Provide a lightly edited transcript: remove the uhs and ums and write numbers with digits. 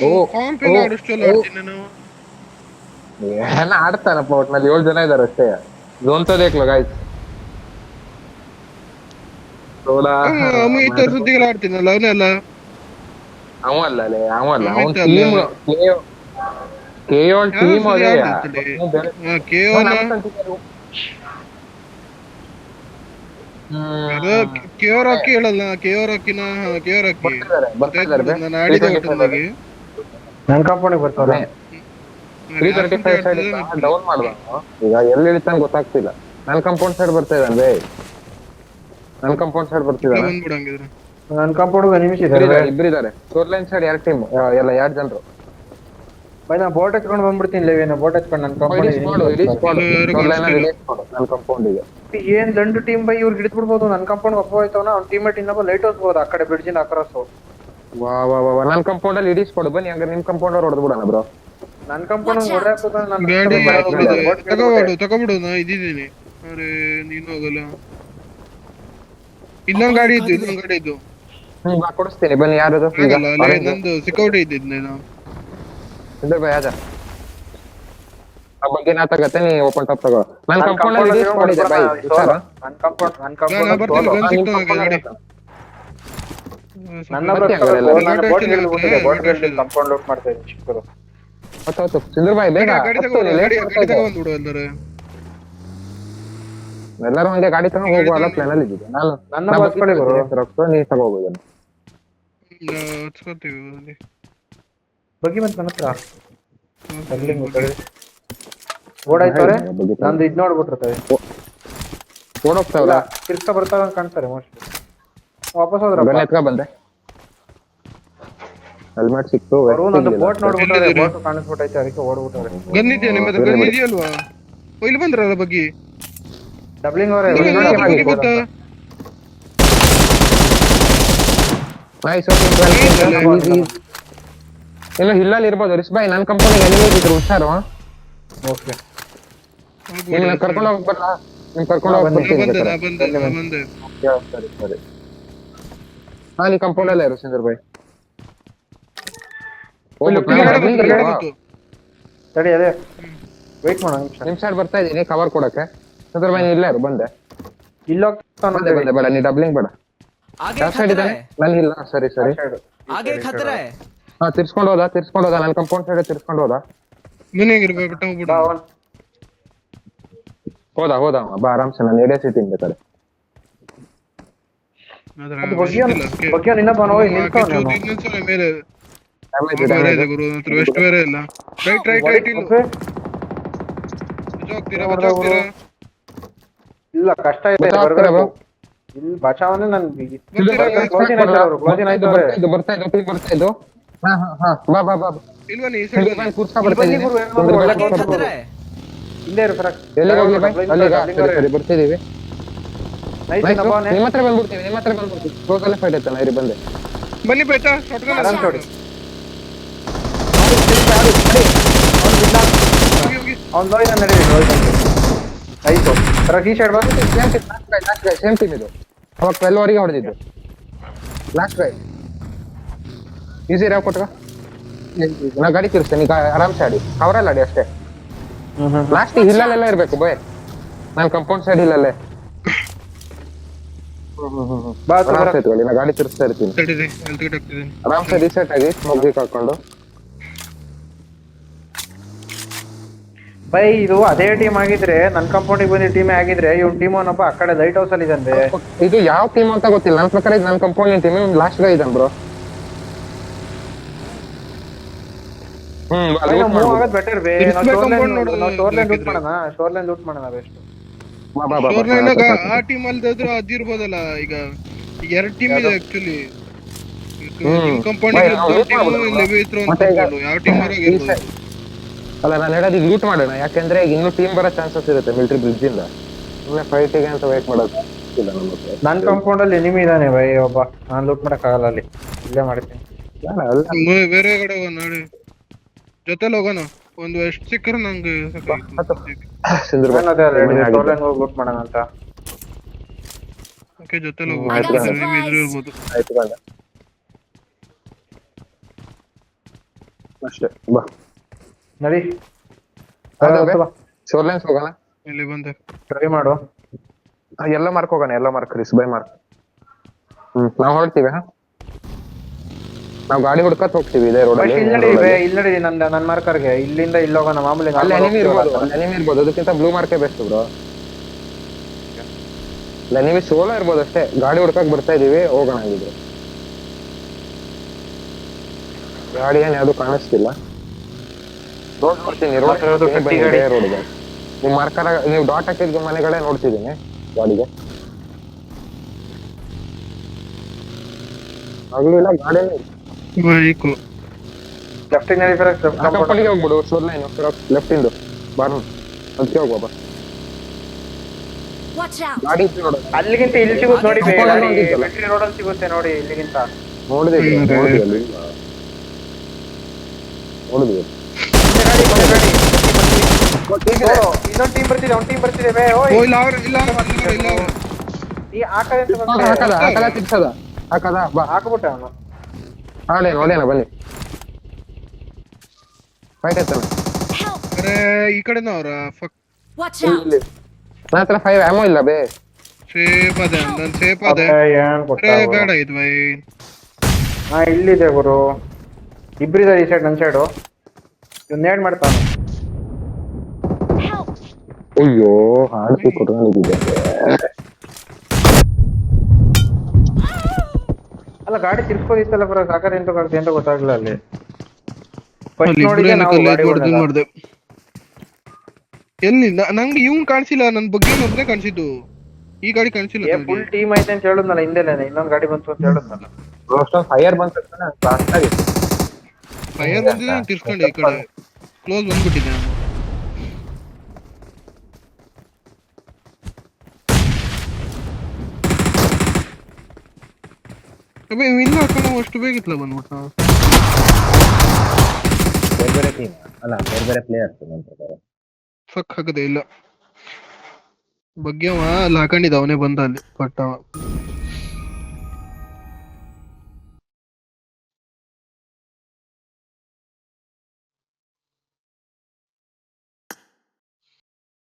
ಓ ಕಾಂಪಿಲ್ಲ ಓ ಆಡಷ್ಟು ಓ ಆಡ್ತೀನಿ ನಾವು. ಏನ ಆಡ್ತಾನಪ್ಪ ಒಟ್ನಲ್ಲಿ 7 ಜನ ಇದಾರೆ ಅಷ್ಟೇ. ಝೋನ್ तो देख लो गाइस. थोड़ा ಅಮಿತ್ ಅವ್ರ ಜೊತೆಗೆಲ್ಲ ಆಡ್ತೀನಲ್ಲ ಅವನೆಲ್ಲ. ಅವಲ್ಲ ಅವನ್ ಅಮಿತ್ ಅಲ್ಲ ಟೀಮ್ KO ಯಾವ್ದ್ರ ಟೀಮ್ ಜೊತೆ ಅದೇ ಆಡ್ಲತ್ತಡಿ. ಕೆಒನ ಯಾರೋ ಕೆಒ ರಾಕಿ ಹೇಳಲ್ಲ. ಕೆಒ ರಾಕಿನ ಕೆಒ ರಾಕಿ ಬರ್ತಾ ಗೊತ್ತಾಯ್ತು ಇದಾರೆ ಬಿಡು. ನಾನು ಆಡಿದೆ 335 ಅಲ್ಲಿ ಹೋಟೆಲ್ನಾಗಿ. ನನ್ ಕಾಂಪೌಂಡಿಗೆ ಬರ್ತಾವ್ರ. 335 ಸೈಡ್ ಡೌನ್ ಮಾಡ್ದ ಈಗ ಎಲ್ಲಿ ಇಳಿತಾನ ಗೊತ್ತಾಗ್ತಿಲ್ಲ. ನನ್ ಕಂಪೌಂಡ್ ಸೈಡ್ ಬರ್ತಾ ಇದ್ದಾನೆ. ನನ್ ಕಂಪೌಂಡ್ ಸೈಡ್ ಬರ್ತಿದಾನೆ. ಬಂದ್ಬಿಡಂಗಿದ್ರೆ ನನ್ ಕಾಂಪೌಂಡ್ ನಿಮಿಷ ಇದಾರೆ. ಇಬ್ಬರಿದ್ದಾರೆ. ಫೋರ್ ಲೈನ್ ಸೈಡ್ 2 ಟೀಮ್ ಎಲ್ಲ 2 ಜನರು. ಬೈ ನಾ ಬೋಟ್ ಎತ್ಕೊಂಡು ಬಂದ್ಬಿಡ್ತೀನಿ ಲೇವೇನ. ಬೋಟ್ ಎತ್ಕೊಂಡು ನನ್ ಕಾಂಪೌಂಡ್ ನನ್ ಕಂಪೌಂಡಿಗೆ ಏನ್ ದಂಡು ಟೀಮ್ ಬೈ ಇವ್ರು ಹಿಡಿದ್ಬಿಡ್ಬೋದು. ನನ್ ಕಾಂಪೌಂಡ್ ಒಬ್ಬ ಹೋಯ್ತವನ ಅವ್ನ ಟೀಮೇಟ್ ಇನ್ನೊಬ್ಬ ಲೈಟ್ ಹೋಗ್ಬೋದು ಆ ಕಡೆ ಬ್ರಿಡ್ಜಿನ ಅಕ್ರಾಸ್. ವಾ ವಾ ವಾ ನನ್ ಕಂಪೌಂಡ್ ಅಲ್ಲಿ ಇಡಿಸ್ಕೊಡು ಬನ್ನಿ. ಹಂಗ ನಿಮ್ ಕಂಪೌಂಡ್ ಅವ್ರು ಹೊಡೆದು ಬಿಡೋಣ ಬ್ರೋ. ನನ್ ಕಾಂಪೌಂಡ್ ಗಾಡಿ ತಗೋಬಿಡು. ನಾ ಇದ್ದೀನಿ. ಅರೆ ನೀನು ಹೋಗಲ್ಲ. ಇಲ್ಲೊಂದ್ ಗಾಡಿ ಇದ್ದು. ಕೊಡಿಸ್ತೀನಿ ಬನ್ನಿ. ಯಾರದು ನಂದು ಸಿಕ್ಔಟಿ ಇದ್ದಿದ್ ನಾನು. ಭಯ ಆಜ ಆ ಬಗ್ಗೆ ನಾ ತಗತ್ತೆ. ನೀ ಓಪನ್ ಟಾಪ್ ತಗೋ. ನನ್ ಕಂಪೌಂಡ್ ಅಲ್ಲಿ ಇಡಿಸ್ಕೊಂಡಿದ್ದೆ ಬೈ. ನನ್ ಕಾಂಪೌಂಡ್ ಬರ್ತೀನಿ. ಗನ್ ಸಿಕ್ತು ಗಾಡಿ. ನನ್ನ ಕಾಂಪೌಂಡ್ ಲೂಟ್ ಮಾಡ್ತಾ ಇದ್ದೀನಿ ಚಿಕ್ಕದು. ಸಿಂಧೂರ್ ಬಾಯ್ ಬೇಗ ಗಾಡಿ ತಗೊಂಡ್ಬಿಡು ಎಲ್ಲರೂ. ಎಲ್ಲರೂ ಹಂಗೆ ಗಾಡಿ ತಗೊಂಡು ಹೋಗುವಲ್ಲ ಪ್ಲಾನ್ ಅಲ್ಲಿ ಇದ್ದಿದ್ದೆ ನಾನು. ನನ್ನ ಬಸ್ಕೊಳ್ಳಿ ಬರೋ ನೀ ತಗೋಬಹುದು. ಬಗ್ಗೆ ಬಂತ ನನ್ನ ಹತ್ರ ಓಡಾಯ್ತವ್ರೆ. ನಂದು ಇದ್ ನೋಡ್ಬಿಟ್ಟಿರ್ತವೆ. ಓಡೋಗ್ತಾವ್ರ ತಿರ್ಸ್ತಾ ಬರ್ತಾವ ಕಾಣ್ತಾರೆ ಮೋಸ್ಟ್ಲಿ. ವಾಪಸ್ ಹೋದ್ರ ಬಂದೆ. ಹೆಲ್ಮೆಟ್ ಸಿಕ್ತು. ನಂದು ಬೋಟ್ ನೋಡ್ಬಿಟ್ರೆ ಬೋಟ್ ಕಾಣಿಸ್ಬಿಟ್ಟೈತೆ ಅದಕ್ಕೆ ಓಡ್ಬಿಟ್ಟವ್ರೆ. ಗನ್ ಇದೆಯಾ ನಿಮ್ಮ ಹತ್ರ? ಗನ್ ಇದೆಯಲ್ವಾ? ಇಲ್ಲಿ ಬಂದ್ರಲ್ಲ ಬಗ್ಗೆ ಡಬ್ಲಿಂಗ್ ಅವರೇ ಇಲ್ಲ ಹಿಲ್ಲಲ್ಲಿ ಇರ್ಬೋದು. ರಿಸ್ ಬಾಯ್ ನನ್ ಕಂಪನಿಗೆ ಎನಿಮಿ ಇದ್ರು ಹುಷಾರು. ಓಕೆ ನಿಮ್ನ ಕರ್ಕೊಂಡು ಹೋಗ್ಬಲ್ಲ. ನಿಮ್ ಕರ್ಕೊಂಡು ಬಂದೆ. ಸರಿ ನಾನು ಈ ಕಂಪೌಂಡ್ ಅಲ್ಲೇ ಇರು ಸಿಂಧೂರ್ ಬಾಯ್. ಸರಿ ಅದೇ ವೇಟ್ ಮಾಡೋಣ. ನಿಮ್ ಸೈಡ್ ಬರ್ತಾ ಇದೀನಿ ಕವರ್ ಕೊಡಕ್ಕೆ. ಸಿಂಧೂರ್ ಬಾಯ್ ಇಲ್ಲೇ ಇರು. ಬಂದೆ. ಇಲ್ಲ ಬಂದೆ ಬೇಡ. ನೀ ಡಬ್ಲಿಂಗ್ ಬೇಡ. ಯಾವ ಸೈಡ್ ಇದ್ದಾನೆ? ನಾನು ಇಲ್ಲ. ಸರಿ ಹಾ ತಿರ್ಸ್ಕೊಂಡು ಹೋದ. ನನ್ ಕಂಪೌಂಡ್ ಸೈಡ್ ತಿರ್ಸ್ಕೊಂಡು ಹೋದ. ಹೋದ ಬಾ ಆರಾಮ್ಸೆ. ನಾನು ಎಡೆ ಸೀಟ್ ಬೇಕಾರೆ. ಇಲ್ಲ ಕಷ್ಟ ಇದೆ ಇಲ್ಲಿ ಬಚಾವನೆ. ನನ್ ಬರ್ತಾ ಇದ್ದು ಬಾ ಇಲ್ಲೇ ಇರು ಕರೆಕ್ಟ್. ಬರ್ತಿದೀವಿ. ನಿಮ್ಮ ಹತ್ರ ಬಂದ್ಬಿಡ್ತೀವಿ. ಲೋಕಲ್ ಫೈಟ್ ಆಯ್ತಲ್ಲ. ಇರಿ ಬಂದೆ. ಬನ್ನಿ ಬೇಟಾ. ಅವ್ನು ಲೋಯ್ದ ನಡೀರಿ. ಆಯ್ತು ಈ ಸೈಡ್ ಸೇಮ್ ಟೀಮ್ ಇದು. ಅವಾಗ 12 ಹೊಡೆದಿದ್ದು ಲಾಸ್ಟ್ ರೈ. ಈಸಿ ರಾವ್ ಕೊಟ್ಟ. ನಾ ಗಾಡಿ ತಿರ್ಸ್ತೇನೆ. ಈಗ ಆರಾಮ್ಸೆ ಆಡಿ. ಅವರೆಲ್ಲ ಆಡಿ ಅಷ್ಟೇ. ಲಾಸ್ಟ್ ಹಿಲ್ಲಲ್ಲೆಲ್ಲ ಇರ್ಬೇಕು ಬಾಯ್. ನಾನು ಕಂಪೌಂಡ್ ಸೈಡ್ ಇಲ್ಲಲ್ಲೇ. ನಾ ಗಾಡಿ ತಿರ್ಸ್ತಾ ಇರ್ತೀನಿ. ಆರಾಮ್ಸೆ ರೀಸೆಟ್ ಆಗಿ ಸ್ಮೋಕ್ ಹಾಕೊಂಡು. ಬೈ ಇದು ಅದೇ ಟೀಮ್ ಆಗಿದ್ರೆ ನನ್ ಕಂಪೌಂಡಿಗೆ ಬಂದಿದ್ದ ಟೀಮೇ ಆಗಿದ್ರೆ ಇವ್ನ ಟೀಮ್ ಅವನಪ್ಪ ಆ ಕಡೆ ಲೈಟ್ ಹೌಸ್ ಅಲ್ಲಿ ಇದ್ದಾನೆ. ಇದು ಯಾವ ಟೀಮ್ ಅಂತ ಗೊತ್ತಿಲ್ಲ. ನನ್ನ ಪ್ರಕಾರ ಇದು ನನ್ನ ಕಂಪೌಂಡ್ ಟೀಮ್. ಲಾಸ್ಟ್ ಗೈ ಇದ್ದಾನೆ ಬ್ರೋ. ಮೂವ್ ಆಗೋದು ಬೆಟರ್ ಬೇ. ಶೋರ್ಲೈನ್ ಲೂಟ್ ಮಾಡೋಣ ಬೆಸ್ಟ್. ಆ ಟೀಮ್ ಅಲ್ದಾದ್ರೂ ಅದಿರ್ಬೋದಲ್ಲ. ಈಗ 2 ಟೀಮ್ ಇದೆ ಆಕ್ಚುಲಿ. ಕಂಪೌಂಡ್ ಯಾವ ಟೀಮ್ ಅಲ್ಲ ನಾನು ಹೇಳೋದು ಲೂಟ್ ಮಾಡೋಣ. ಯಾಕಂದ್ರೆ ಇನ್ನೂ ಟೀಮ್ ಬರೋ ಚಾನ್ಸಸ್ ಇರುತ್ತೆ ಮಿಲಿಟರಿ ಬ್ರಿಡ್ಜ್ ಇಂದ. ಸುಮ್ಮನೆ ಫೈಟಿಗೆ ಅಂತ ವೇಟ್ ಮಾಡೋದು ಇಲ್ಲ ನಮ್ಮ ಹತ್ರ. ನನ್ ಕಂಪೌಂಡ್ ಅಲ್ಲಿ ಎನಿಮಿ ಇದಾನೆ ಬೈ ಒಬ್ಬ. ನಾನ್ ಲೂಟ್ ಮಾಡಕ್ ಆಗಲ್ಲ ಅಲ್ಲಿ. ಇಲ್ಲೇ ಮಾಡ್ತೀನಿ. ಬೇರೆ ಕಡೆ ನಾಳೆ ಜೊತೆಲಿ ಹೋಗೋಣ. ಒಂದು ಎಷ್ಟು ಸಿಕ್ಕರೆ ನಂಗೆ ಲೂಟ್ ಮಾಡೋಣ ಅಂತ. ಜೊತೆಲಿ ಹೋಗ್ಬೋದು. ಅಷ್ಟೇ ಬಾ ನಡಿ ಶೋರ್ಲೈನ್ಸ್ ಹೋಗೋಣ. ಇಲ್ಲಿ ಬಂದೆ. ಟ್ರೈ ಮಾಡು. ಎಲ್ಲ ಮಾರ್ಕ್ ಹೋಗೋಣ, ಎಲ್ಲ ಮಾರ್ಕ್ ಕ್ರಿಸ್ ಬೈ ಮಾರ್ಕ್. ನಾವ್ ಹೊರಡ್ತೀವಿ. ನಾವ್ ಗಾಡಿ ಹುಡ್ಕತ್ ಹೋಗ್ತೀವಿ ಇದೇ ರೋಡ್ ಅಲ್ಲಿ. ಇಲ್ಲಿ ನಡಿ ನನ್ ಮಾರ್ಕರ್ಗೆ ಇಲ್ಲಿಂದ ಇಲ್ಲಿ ಹೋಗೋಣ ಮಾಮೂಲಿ. ಅಲ್ಲಿ ಎನಿಮಿ ಇರ್ಬೋದು, ಅದಕ್ಕಿಂತ ಬ್ಲೂ ಮಾರ್ಕೇ ಬೆಸ್ಟ್ ಬ್ರೋ. ಎನಿಮಿ ಸೋಲೋ ಇರ್ಬೋದು ಅಷ್ಟೇ. ಗಾಡಿ ಹುಡ್ಕಕ್ ಬರ್ತಾ ಇದೀವಿ, ಹೋಗೋಣ ಆಗಿದ್ರೆ. ಗಾಡಿ ಏನ್ ಯಾವ್ದು ಕಾಣಿಸ್ತಿಲ್ಲ. ರೋಡ್ ನೋಡ್ತೀನಿ, ರೋಡ್ ಇದೆ. ನೀವು ಮಾರ್ಕರ್, ನೀವು ಡಾಟ್ ಹಾಕಿದ ಮನೆಗಳೇ ನೋಡ್ತಿದ್ದೀನಿ ಗಾಡಿಗೆ. ಆಗ್ಲಿಲ್ಲ ಗಾಡಿನೇ ಬೈಕು ಕಂಪನಿಗೆ ಹೋಗ್ಬಿಡು. ಶೋರ್ ಲೈನ್ ಲೆಫ್ಟ್ ಇಂದು ಬಾರು ಅದಕ್ಕೆ ಹೋಗುವ. ಗಾಡಿ ನೋಡು, ಅಲ್ಲಿಗಿಂತ ಇಲ್ಲಿ ಸಿಗುತ್ತೆ ನೋಡಿ. ರೋಡ್ ಅಲ್ಲಿ ಸಿಗುತ್ತೆ ನೋಡಿ ಇಲ್ಲಿಗಿಂತ. ನೋಡಿದ್ವಿ ಇನ್ನೊಂದು ಟೀಮ್ ಬರ್ತಿದೆ, ಒಂದ್ ಟೀಮ್ ಬರ್ತಿದೆ. ಹಾಕದ ಬಾ, ಹಾಕ್ಬಿಟ್ಟ ಅವನು. ನೋಡೇನ ಬನ್ನಿ. ಫೈಟ್ ಆಯ್ತಾನೆ. ಅರೆ ಈ ಕಡೆನೂ ಅವ್ರ ನನ್ನ ಹತ್ರ 5 ಆಮೋ ಇಲ್ಲ ಬೇ. ಸೇಫ್ ಅದೇ ನನ್ ಸೇಫ್ ಅದೇ. ಬೇಡ ಇದು ಬೈ. ಹಾ ಇಲ್ಲಿದೆ ಗುರು, ಇಬ್ರಿದ್ದಾರೆ ಈ ಸೈಡ್ ನನ್ ಸೈಡು. ನೇಡ್ ಮಾಡ್ತಾನೆ. ಅಯ್ಯೋ ಹಾಡ್ತಿ ಕೊಟ್ಕೊಂಡಿದ್ದೆ. ಅಲ್ಲ ಗಾಡಿ ತಿರ್ಸ್ಕೋದಿತ್ತಲ್ಲ ಬರೋ ಸಾಕಾರ ಎಂತ ಗೊತ್ತಾಗ್ಲಿಲ್ಲ ಅಲ್ಲಿ. ನೋಡ್ದೆ ಎಲ್ಲಿ ನಂಗೆ ಇವ್ನ್ ಕಾಣಿಸಿಲ್ಲ, ನನ್ ಬಗ್ಗೆ ಒಬ್ಬನೇ ಕಾಣಿಸಿದ್ದು. ಈ ಗಾಡಿ ಕಾಣಿಸಿಲ್ಲ. ಫುಲ್ ಟೀಮ್ ಐತೆ ಅಂತ ಹೇಳುದ್ನಲ್ಲ ಹಿಂದೆಲೆ, ಇನ್ನೊಂದ್ ಗಾಡಿ ಬಂತು ಅಂತ ಹೇಳುದ್ನಲ್ಲ. ಫೈರ್ ಬಂತ ಫೈರ್ ಬಂದಿದೆ, ತಿರ್ಸ್ಕೊಂಡೆ ಈ ಕಡೆ ಕ್ಲೋಸ್ ಬಂದ್ಬಿಟ್ಟಿದೆ ನಾನು. ಇಲ್ಲ ಹಾಕೊಂಡು ಅಷ್ಟು ಬೇಕಿತ್ತಲ್ಲ ಬಂದ್ಬಿಟ್ಟು. ಬೇರೆ ಟೀಮ್ ಅಲ್ಲ, ಬೇರೆ ಪ್ಲೇಯರ್ಸ್ ನನ್ನ ಪ್ರಕಾರ. ಫಕ್ ಹಾಕದೆ ಇಲ್ಲ ಬಗ್ಗೆ ಅಲ್ಲಿ ಹಾಕೊಂಡಿದ್ದ, ಅವನೇ ಬಂದ ಅಲ್ಲಿ ಪಟ್ಟವ.